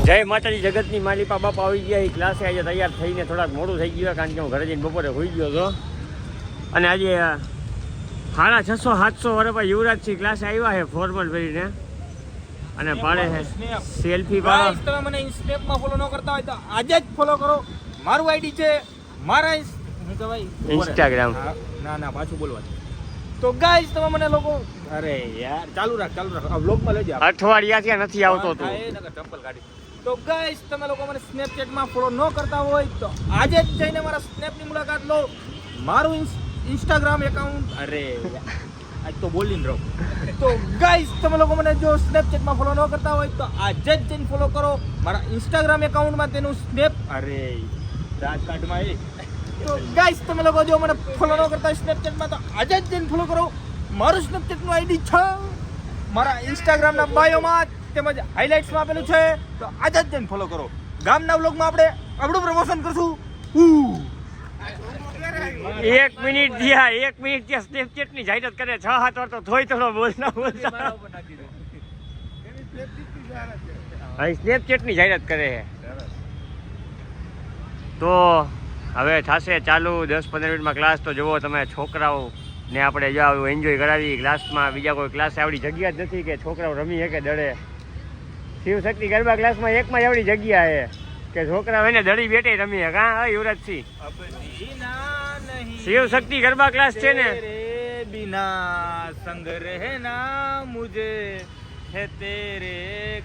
જય માતાજી જગતની માલિપા બાપા આવી ગયા. એ ક્લાસે આજે તૈયાર થઈને થોડાક મોડું થઈ ગયું કારણ કે હું ઘરે જઈને બપોરે હોઈ ગયો હતો. અને આજે 650-700 વર્ષ યુવરાજસિંહ ક્લાસે આવ્યા છે ફોર્મલ પહેરીને અને પાડે છે સેલ્ફી પાડો. તમે મને સ્નેપમાં ફોલો ન કરતા હોય તો આજે જ ફોલો કરો. મારું આઈડી છે મારા શું કહેવાય ઇન્સ્ટાગ્રામ. ના પાછું બોલવા. તો ગાઈસ તમે મને લોકો અરે યાર ચાલુ રાખ આ વ્લોગમાં લઈ જાવ. અઠવાડિયાથી નથી આવતો તું. ચપ્પલ કાઢી. તો ગાઈસ તમે લોકો મને સ્નેપચેટમાં ફોલો ન કરતા હોય તો આજે જ જઈને મારા સ્નેપની મુલાકાત લો. મારું ઇન્સ્ટાગ્રામ એકાઉન્ટ અરે આજ તો બોલીને રહો. તો ગાઈસ તમે લોકો મને જો સ્નેપચેટમાં ફોલો ન કરતા હોય તો આજે જ જઈને ફોલો કરો. મારા ઇન્સ્ટાગ્રામ એકાઉન્ટમાં તેનું સ્નેપ અરે રાજકાટમાં એ. તો ગાઈસ તમે લોકો જો મને ફોલો ન કરતા હોય સ્નેપચેટમાં તો આજે જ જઈને ફોલો કરો. મારું સ્નેપચેટનું આઈડી છે મારા ઇન્સ્ટાગ્રામના બાયોમાં તેમજ હાઇલાઇટ્સમાં આપેલું છે. તો આજે જ જઈને ફોલો કરો. ગામના વ્લોગમાં આપણે આપણું પ્રમોશન કરશું. 1 મિનિટ થયા સ્નેપચેટની જાહેરાત કરે 6-7 વાર તો થોય થોડો બોલતા સ્નેપચેટની જાહેરાત કરે છે. તો હવે થશે ચાલુ 10-15 મિનિટમાં ક્લાસ. તો જુઓ તમે છોકરાઓ ને આપણે જો એન્જોય કરાવી ક્લાસમાં. બીજા કોઈ ક્લાસ આવડી જગ્યા જ નથી કે છોકરાઓ રમી શકે દડે. શિવશક્તિ ગરબા ક્લાસમાં એકમાં જ આવડી જગ્યા છે કે છોકરાઓ એને દડી બેઠે રમી શકે. હા યુવરાજસિંહ શિવશક્તિ ગરબા ક્લાસ છે ને. બિના સંગ રહેના મુજે હે તેરે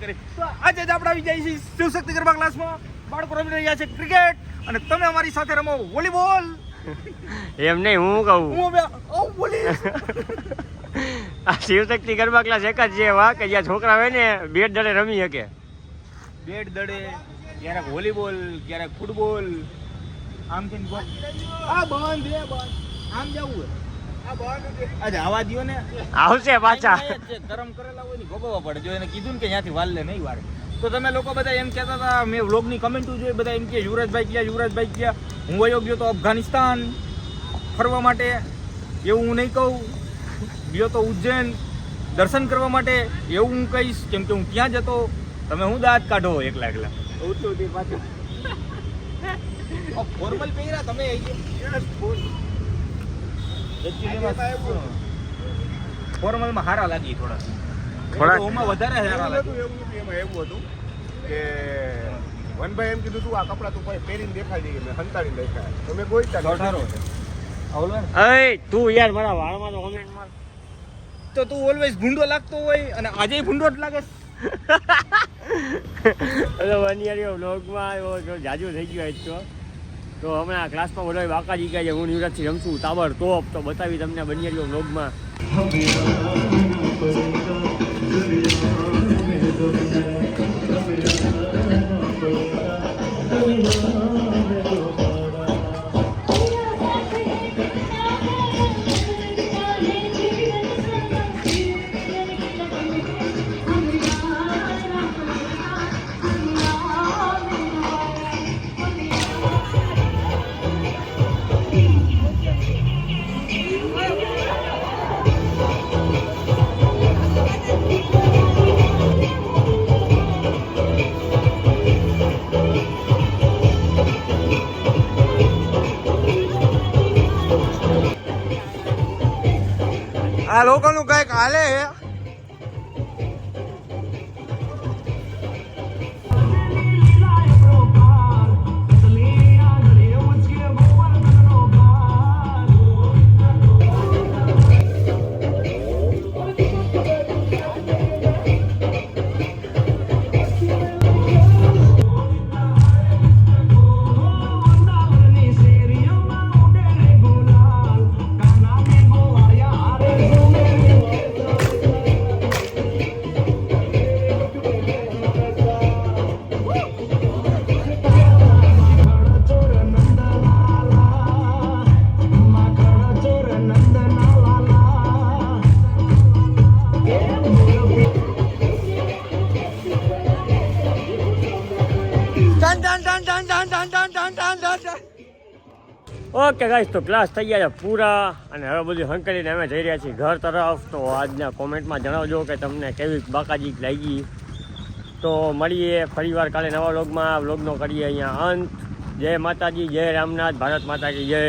કરે. તો આજે જ આપણે આવી જાય છે શિવશક્તિ ગરબા ક્લાસમાં. બાળકો રમી રહ્યા છે ક્રિકેટ અને તમે અમારી સાથે રમો વોલીબોલ. એમ નહીં હું કહું આ શિવશક્તિ ગરબા ક્લાસ એક જ છે વાહ કે જ્યાં છોકરા હોય ને બેટ દડે રમી શકે. બેટ દડે ક્યારેક વોલીબોલ ક્યારેક ફૂટબોલ. આમ થી આ બંધ આમ જવું આ બંધ આજે આવા દિયો ને આવશે પાછા. ગરમ કરેલા હોય ને ગોગવા પડે. જો એને કીધું ને કે ત્યાંથી વાલ લે નહીં વાળે. તો તમે લોકો બધા એમ કહેતા હતા મેં વ્લોગની કમેન્ટો જોઈ બધા એમ કે યુવરાજભાઈ ગયા હું વયો ગયો તો અફઘાનિસ્તાન ફરવા માટે. એવું હું નહીં કહું. ગયો તો ઉજ્જૈન દર્શન કરવા માટે એવું હું કહીશ કેમ કે હું ત્યાં જતો. તમે હું દાંત કાઢો એકલા પાછું ફોર્મલ પહેર્યા તમે ફોર્મલમાં હારા લાગી થોડા ઓમાં વધારે હારા લાગી. એવું હતું કે વનભાઈ એમ કીધું તું આ કપડા તું પહેરીને દેખાડી દઈએ. મેં હંતાડી દેખાય તમે કોઈ તું યાર મારા વાળમાં તો કમેન્ટ માર. તો તું ઓલવેઝ ભૂંડો લાગતો હોય અને આજે ભૂંડો જ લાગે. એટલે વનિયારીઓ વ્લોગમાં જાજુ થઈ ગયો આજ તો હમણાં ક્લાસમાં બધા વાંકા ગયા છે. હું યુવરાજથી રમશું તાબર તોપ તો બતાવી તમને બનિયારીઓ વ્લોગમાં. આ લોકોનું કઈક હાલે હે. ઓકે ગાઈસ તો ક્લાસ થઈ ગયા છે પૂરા અને હવે બધું હંકેલીને અમે જઈ રહ્યા છીએ ઘર તરફ. તો આજના કોમેન્ટમાં જણાવજો કે તમને કેવી બાકાજી લાગી. તો મળીએ ફરીવાર કાલે નવા વ્લોગમાં. વ્લોગનો કરીએ અહીંયા અંત. જય માતાજી, જય રામનાથ, ભારત માતા કી જય.